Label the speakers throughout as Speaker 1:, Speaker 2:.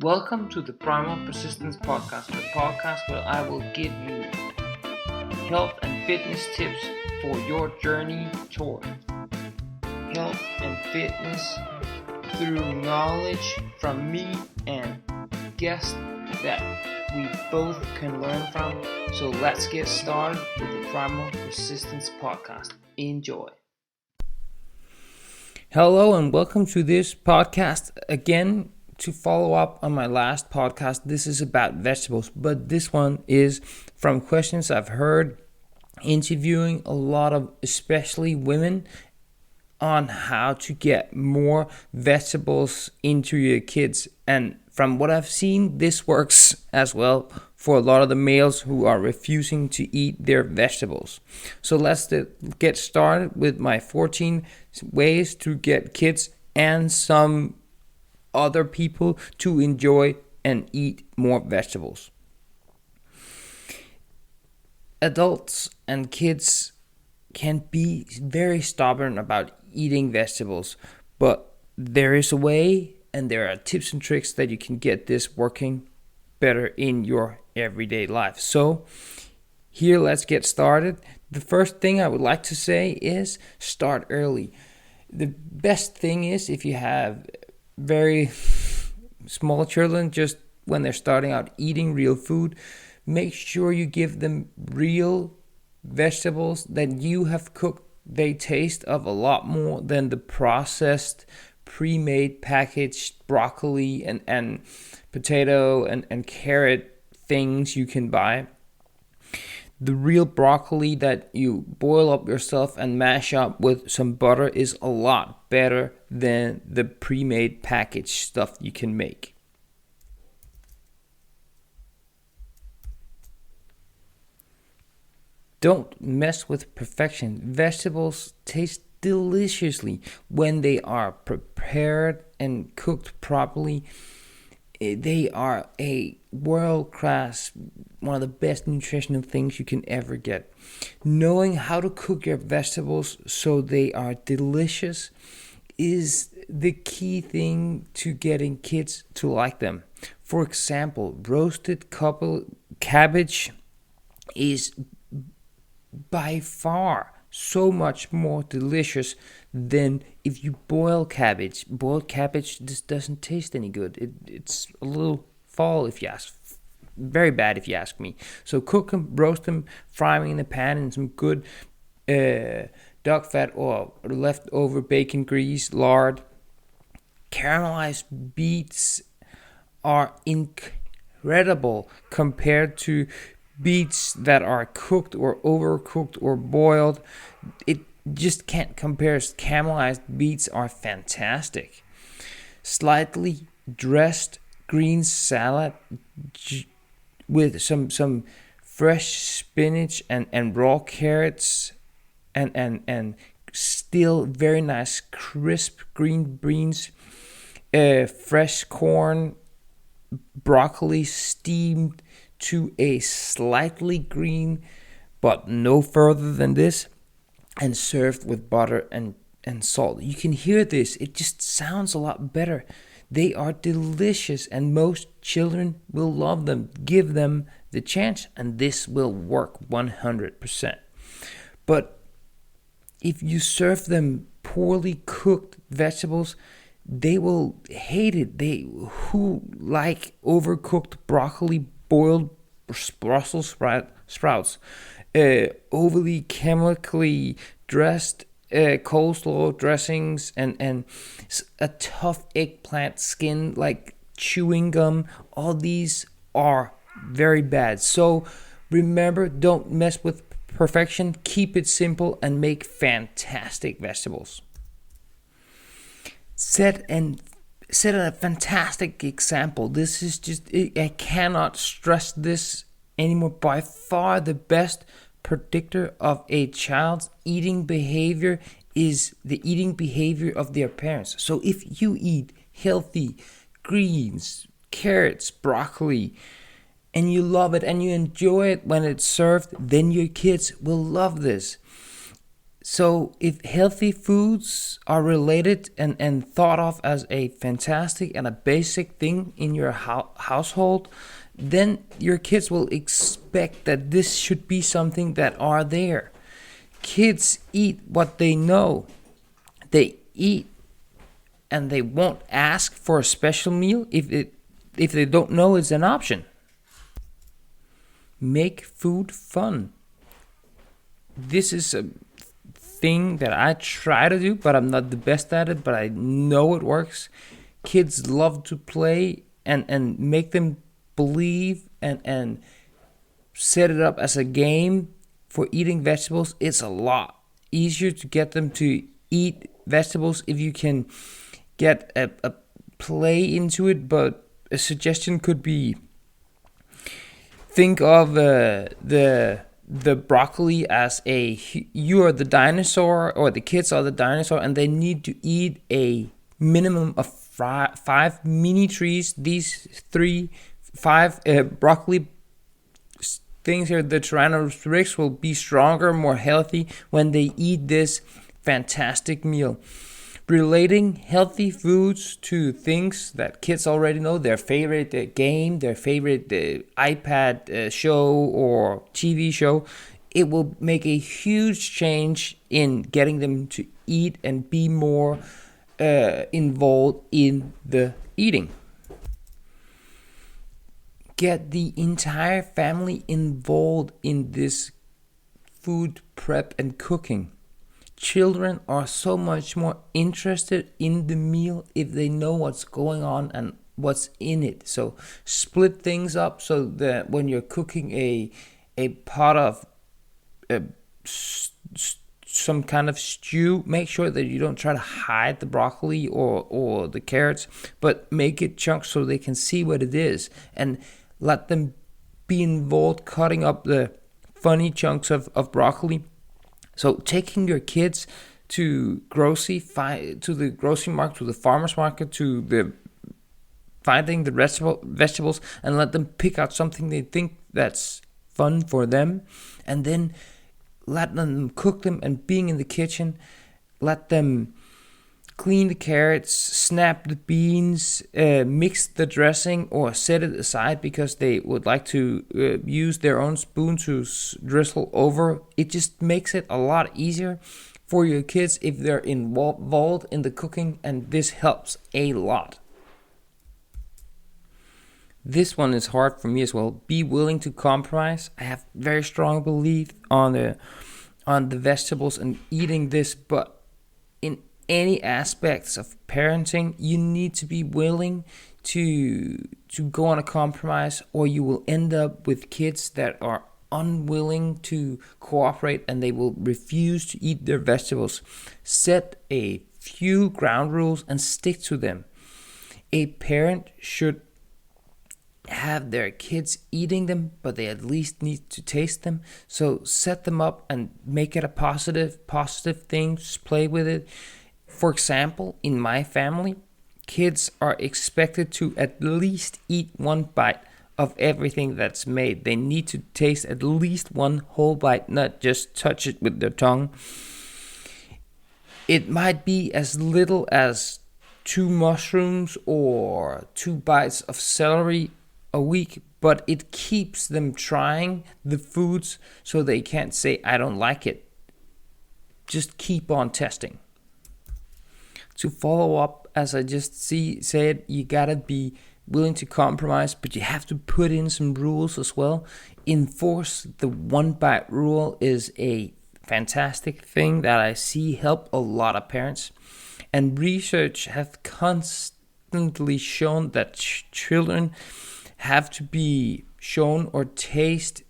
Speaker 1: Welcome to the Primal Persistence Podcast, the podcast where I will give you health and fitness tips for your journey toward health and fitness through knowledge from me and guests that we both can learn from. So let's get started with the Primal Persistence Podcast. Enjoy. Hello and welcome to this podcast again. To follow up on my last podcast, this is about vegetables, but this one is from questions I've heard interviewing a lot of especially women on how to get more vegetables into your kids. And from what I've seen, this works as well for a lot of the males who are refusing to eat their vegetables. So let's get started with my 14 ways to get kids and some other people to enjoy and eat more vegetables. Adults and kids can be very stubborn about eating vegetables, but there is a way and there are tips and tricks that you can get this working better in your everyday life. So here, let's get started. The first thing I would like to say is start early. The best thing is if you have very small children, just when they're starting out eating real food, make sure you give them real vegetables that you have cooked. They taste of a lot more than the processed, pre-made, packaged broccoli and potato and carrot things you can buy. The real broccoli that you boil up yourself and mash up with some butter is a lot better than the pre-made packaged stuff you can make. Don't mess with perfection. Vegetables taste deliciously when they are prepared and cooked properly. They are a world-class, one of the best nutritional things you can ever get. Knowing how to cook your vegetables so they are delicious is the key thing to getting kids to like them. For example, roasted cabbage is by far so much more delicious than if you boil cabbage. Boiled cabbage just doesn't taste any good. It's a little foul if you ask. Very bad if you ask me. So cook them, roast them, fry them in the pan in some good duck fat or leftover bacon grease, lard. Caramelized beets are incredible compared to beets that are cooked or overcooked or boiled. It just can't compare. Caramelized beets are fantastic. Slightly dressed green salad with some fresh spinach and raw carrots and still very nice crisp green beans, fresh corn, broccoli steamed to a slightly green, but no further than this, and served with butter and salt. You can hear this. It just sounds a lot better. They are delicious and most children will love them. Give them the chance and this will work 100%. But if you serve them poorly cooked vegetables, they will hate it. They who like overcooked broccoli, boiled Brussels sprouts, overly chemically dressed coleslaw dressings, and a tough eggplant skin like chewing gum. All these are very bad. So remember, don't mess with perfection. Keep it simple and make fantastic vegetables. Set a fantastic example. This is just, I cannot stress this anymore. By far the best predictor of a child's eating behavior is the eating behavior of their parents. So if you eat healthy greens, carrots, broccoli, and you love it and you enjoy it when it's served, then your kids will love this. So if healthy foods are related and thought of as a fantastic and a basic thing in your household, then your kids will expect that this should be something that are there. Kids eat what they know. They eat and they won't ask for a special meal if they don't know it's an option. Make food fun. This is a thing that I try to do, but I'm not the best at it, but I know it works. Kids love to play, and make them believe and set it up as a game for eating vegetables. It's a lot easier to get them to eat vegetables if you can get a play into it. But a suggestion could be, think of the broccoli as you are the dinosaur, or the kids are the dinosaur, and they need to eat a minimum of five mini trees. These five broccoli things here, the Tyrannosaurus Rex will be stronger, more healthy when they eat this fantastic meal. Relating healthy foods to things that kids already know, their favorite game, their favorite iPad show or TV show, it will make a huge change in getting them to eat and be more involved in the eating. Get the entire family involved in this food prep and cooking. Children are so much more interested in the meal if they know what's going on and what's in it. So split things up so that when you're cooking a pot of some kind of stew, make sure that you don't try to hide the broccoli or the carrots, but make it chunks so they can see what it is, and let them be involved cutting up the funny chunks of broccoli. So taking your kids to the grocery market, to the farmer's market, to the finding the vegetables, and let them pick out something they think that's fun for them, and then let them cook them, and being in the kitchen, let them clean the carrots, snap the beans, mix the dressing, or set it aside because they would like to use their own spoon to drizzle over. It just makes it a lot easier for your kids if they're involved in the cooking, and this helps a lot. This one is hard for me as well. Be willing to compromise. I have very strong belief on the vegetables and eating this, but in any aspects of parenting, you need to be willing to go on a compromise, or you will end up with kids that are unwilling to cooperate and they will refuse to eat their vegetables. Set a few ground rules and stick to them. A parent should have their kids eating them, but they at least need to taste them. So set them up and make it a positive thing. Just play with it. For example, in my family, kids are expected to at least eat one bite of everything that's made. They need to taste at least one whole bite, not just touch it with their tongue. It might be as little as 2 mushrooms or 2 bites of celery a week, but it keeps them trying the foods so they can't say, I don't like it. Just keep on testing. To follow up, as I just said, you gotta be willing to compromise, but you have to put in some rules as well. Enforce the 1 bite rule is a fantastic thing that I see help a lot of parents. And research have constantly shown that children have to be shown or taste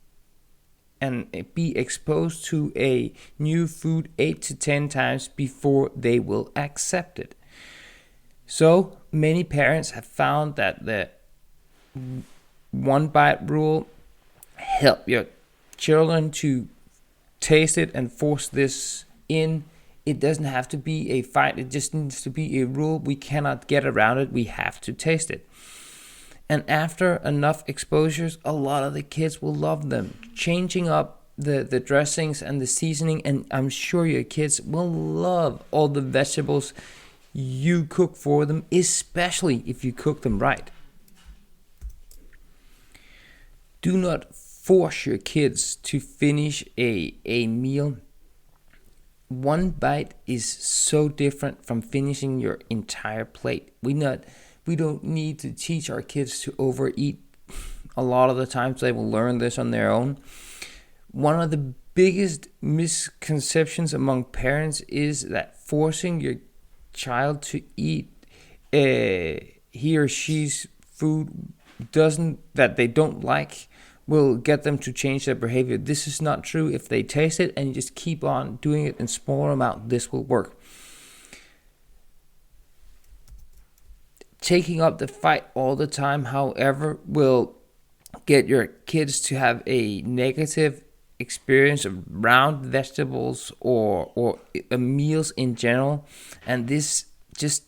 Speaker 1: and be exposed to a new food 8 to 10 times before they will accept it. So many parents have found that the 1 bite rule help your children to taste it and force this in. It doesn't have to be a fight. It just needs to be a rule. We cannot get around it. We have to taste it. And after enough exposures, a lot of the kids will love them. Changing up the dressings and the seasoning, and I'm sure your kids will love all the vegetables you cook for them, especially if you cook them right. Do not force your kids to finish a meal. One bite is so different from finishing your entire plate. We don't need to teach our kids to overeat. A lot of the times they will learn this on their own. One of the biggest misconceptions among parents is that forcing your child to eat he or she's food that they don't like will get them to change their behavior. This is not true. If they taste it and you just keep on doing it in smaller amount, this will work. Taking up the fight all the time, however, will get your kids to have a negative experience around vegetables or meals in general, and this just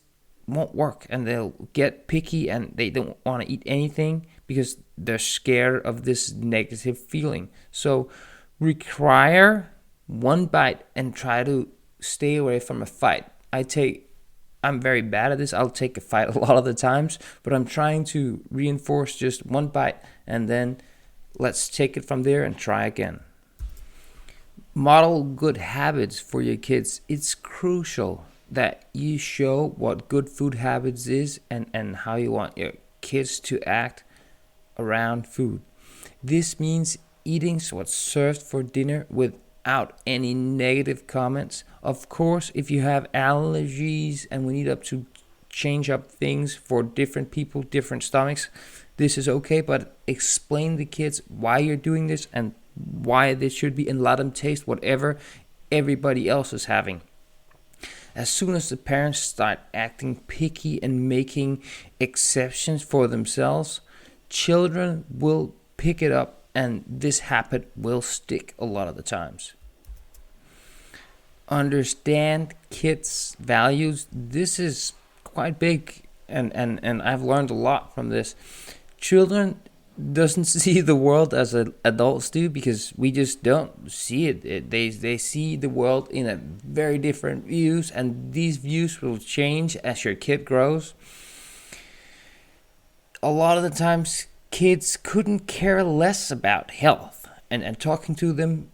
Speaker 1: won't work, and they'll get picky and they don't want to eat anything because they're scared of this negative feeling. So require one bite and try to stay away from a fight. I'm very bad at this. I'll take a fight a lot of the times, but I'm trying to reinforce just one bite and then let's take it from there and try again. Model good habits for your kids. It's crucial that you show what good food habits is and how you want your kids to act around food. This means eating what's served for dinner without any negative comments. Of course, if you have allergies and we need to change up things for different people, different stomachs, this is okay, but explain to kids why you're doing this and why this should be, and let them taste whatever everybody else is having. As soon as the parents start acting picky and making exceptions for themselves, children will pick it up, and this habit will stick a lot of the times. Understand kids' values. This is quite big, and I've learned a lot from this. Children doesn't see the world as adults do, because we just don't see it. They see the world in a very different views, and these views will change as your kid grows. A lot of the times kids couldn't care less about health, and talking to them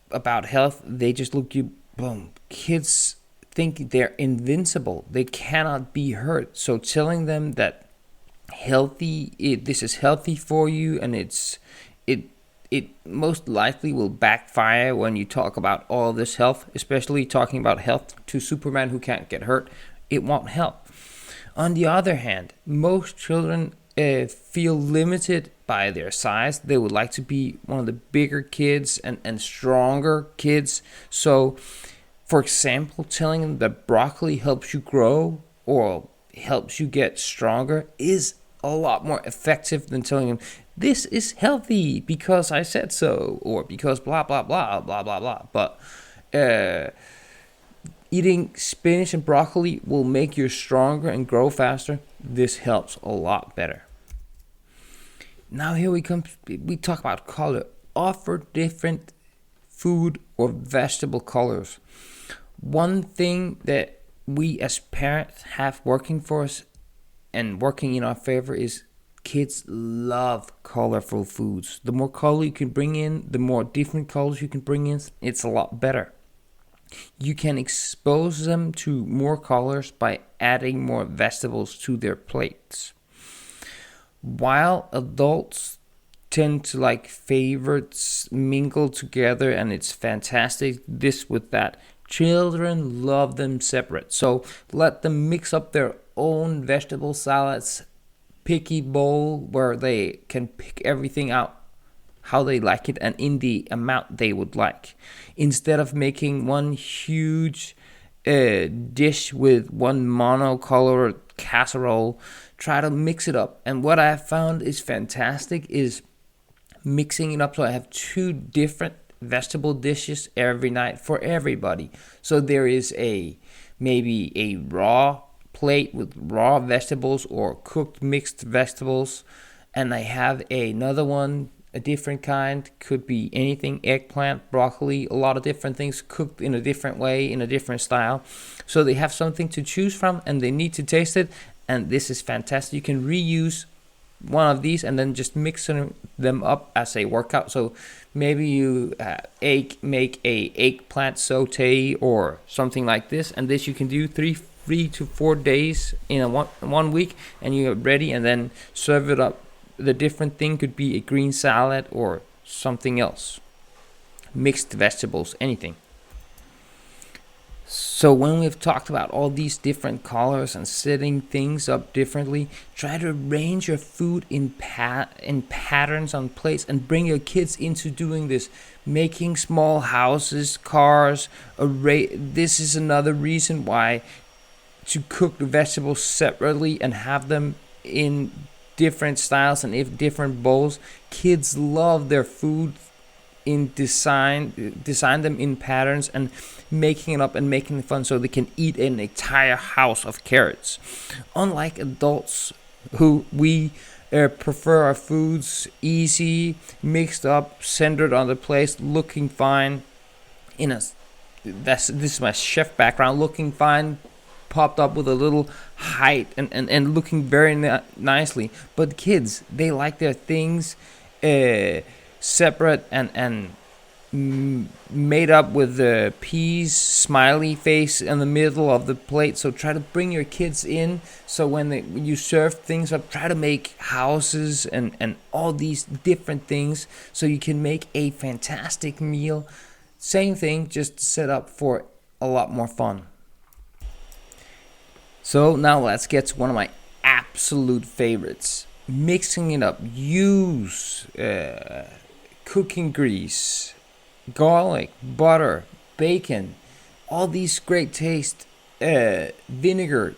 Speaker 1: about health, they just look you boom. Kids think they're invincible. They cannot be hurt. So telling them that this is healthy for you, and it most likely will backfire when you talk about all this health, especially talking about health to Superman who can't get hurt. It won't help. On the other hand, most children feel limited by their size. They would like to be one of the bigger kids and stronger kids. So, for example, telling them that broccoli helps you grow or helps you get stronger is a lot more effective than telling them this is healthy because I said so, or because blah blah blah blah blah blah. But eating spinach and broccoli will make you stronger and grow faster. This helps a lot better. Now here we talk about color. Offer different food or vegetable colors. One thing that we as parents have working for us and working in our favor is kids love colorful foods. The more color you can bring in, the more different colors you can bring in, it's a lot better. You can expose them to more colors by adding more vegetables to their plates. While adults tend to like favorites mingle together and it's fantastic, this with that, children love them separate. So let them mix up their own vegetable salads, picky bowl where they can pick everything out how they like it and in the amount they would like. Instead of making one huge dish with one monocolored casserole, try to mix it up. And what I have found is fantastic is mixing it up, so I have 2 different vegetable dishes every night for everybody. So there is maybe a raw plate with raw vegetables or cooked mixed vegetables, and I have another one a different kind, could be anything, eggplant, broccoli, a lot of different things cooked in a different way, in a different style. So they have something to choose from and they need to taste it. And this is fantastic. You can reuse one of these and then just mix them up as a workout. So maybe you make a eggplant saute or something like this, and this you can do 3 to 4 days in a one week, and you're ready, and then serve it up. The different thing could be a green salad or something else, mixed vegetables, anything. So when we've talked about all these different colors and setting things up differently, try to arrange your food in patterns on plates and bring your kids into doing this. Making small houses, cars, this is another reason why to cook the vegetables separately and have them in different styles and if different bowls. Kids love their food in design them in patterns and making it up and making it fun so they can eat an entire house of carrots. Unlike adults who we prefer our foods easy, mixed up, centered on the plate, looking fine. This is my chef background, looking fine, popped up with a little height and looking very nicely. But kids, they like their things separate and made up with the peas smiley face in the middle of the plate. So try to bring your kids in, so when you serve things up, try to make houses and all these different things so you can make a fantastic meal. Same thing, just set up for a lot more fun. So now let's get to one of my absolute favorites, mixing it up. Use cooking grease, garlic, butter, bacon, all these great taste, vinegar,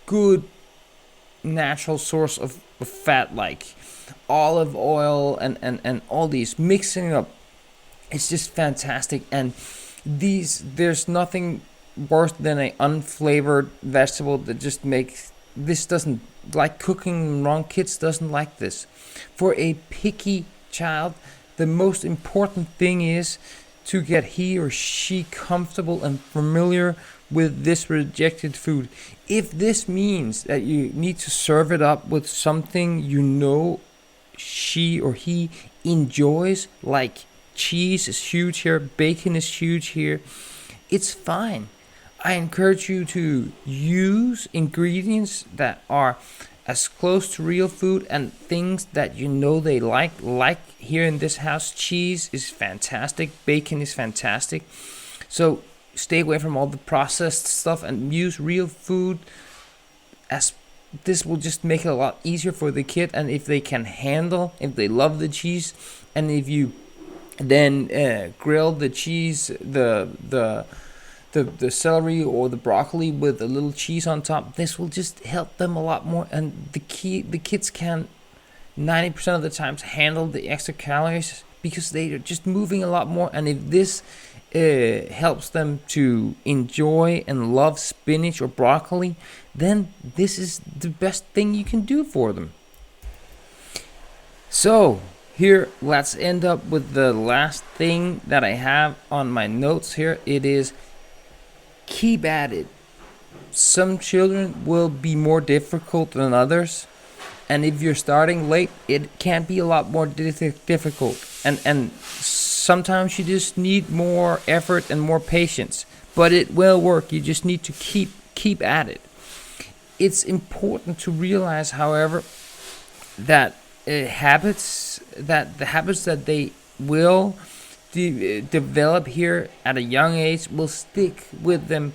Speaker 1: good natural source of fat like olive oil and all these, mixing it up. It's just fantastic. And there's nothing worse than a unflavored vegetable that just makes this doesn't like cooking wrong. Kids doesn't like this. For a picky child, the most important thing is to get he or she comfortable and familiar with this rejected food. If this means that you need to serve it up with something she or he enjoys, like cheese is huge here, bacon is huge here, it's fine. I encourage you to use ingredients that are as close to real food and things that they like. Like here in this house, cheese is fantastic, bacon is fantastic. So stay away from all the processed stuff and use real food, as this will just make it a lot easier for the kid. And if they love the cheese, and if you then grill the cheese, the celery or the broccoli with a little cheese on top, this will just help them a lot more. And the kids can 90% of the times handle the extra calories because they are just moving a lot more. And if this helps them to enjoy and love spinach or broccoli, then this is the best thing you can do for them. So here, let's end up with the last thing that I have on my notes here. It is keep at it. Some children will be more difficult than others, and if you're starting late, it can be a lot more difficult. And sometimes you just need more effort and more patience, but it will work. You just need to keep at it. It's important to realize, however, that the habits that they will develop here at a young age will stick with them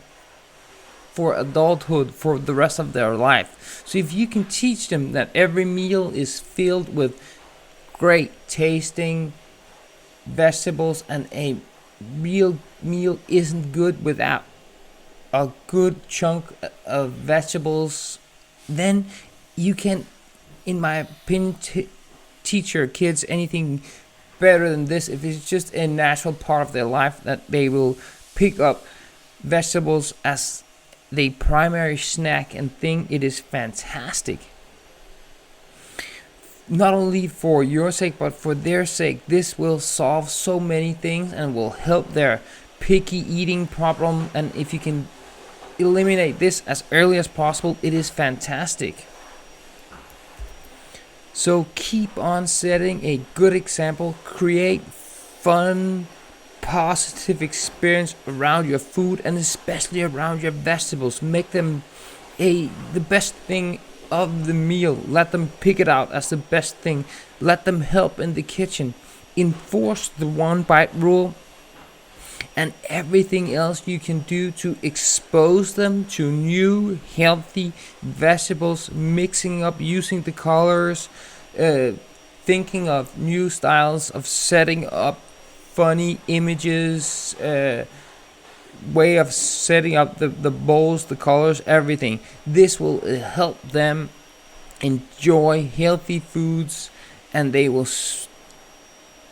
Speaker 1: for adulthood, for the rest of their life. So if you can teach them that every meal is filled with great tasting vegetables, and a real meal isn't good without a good chunk of vegetables, then you can, in my opinion, teach your kids anything better than this. If it's just a natural part of their life that they will pick up vegetables as the primary snack and thing, it is fantastic. not only for your sake but for their sake. This will solve so many things and will help their picky eating problem, and if you can eliminate this as early as possible, it is fantastic. So keep on setting a good example, create fun, positive experience around your food, and especially around your vegetables. Make them the best thing of the meal. Let them pick it out as the best thing. Let them help in the kitchen. Enforce the one bite rule and everything else you can do to expose them to new healthy vegetables, mixing up, using the colors, thinking of new styles of setting up funny images, way of setting up the bowls, the colors, everything. This will help them enjoy healthy foods, and they will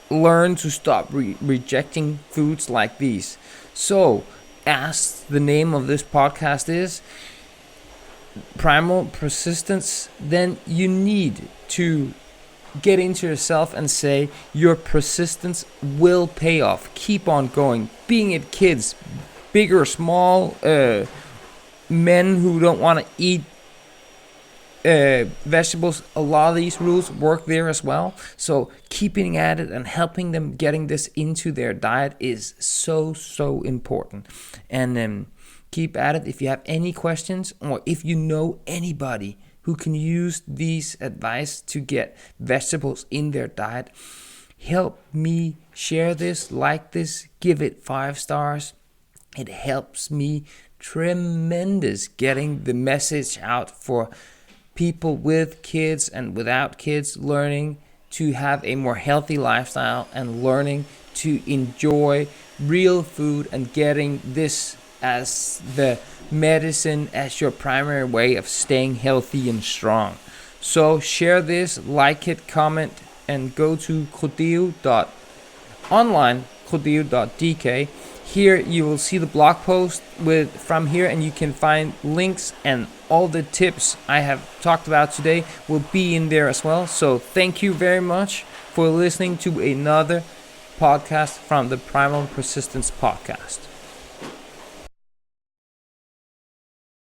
Speaker 1: learn to stop rejecting foods like these. So, as the name of this podcast is, Primal Persistence, then you need to get into yourself and say your persistence will pay off. Keep on going. Being it kids, big or small, men who don't want to eat vegetables, a lot of these rules work there as well. So keeping at it and helping them getting this into their diet is so important. And keep at it. If you have any questions, or if you know anybody who can use these advice to get vegetables in their diet, help me share this, like this, give it 5 stars. It helps me tremendous getting the message out for people with kids and without kids, learning to have a more healthy lifestyle and learning to enjoy real food and getting this as the medicine, as your primary way of staying healthy and strong. So share this, like it, comment, and go to online, crodeo.dk. Here you will see the blog post from here, and you can find links, and all the tips I have talked about today will be in there as well. So thank you very much for listening to another podcast from the Primal Persistence Podcast.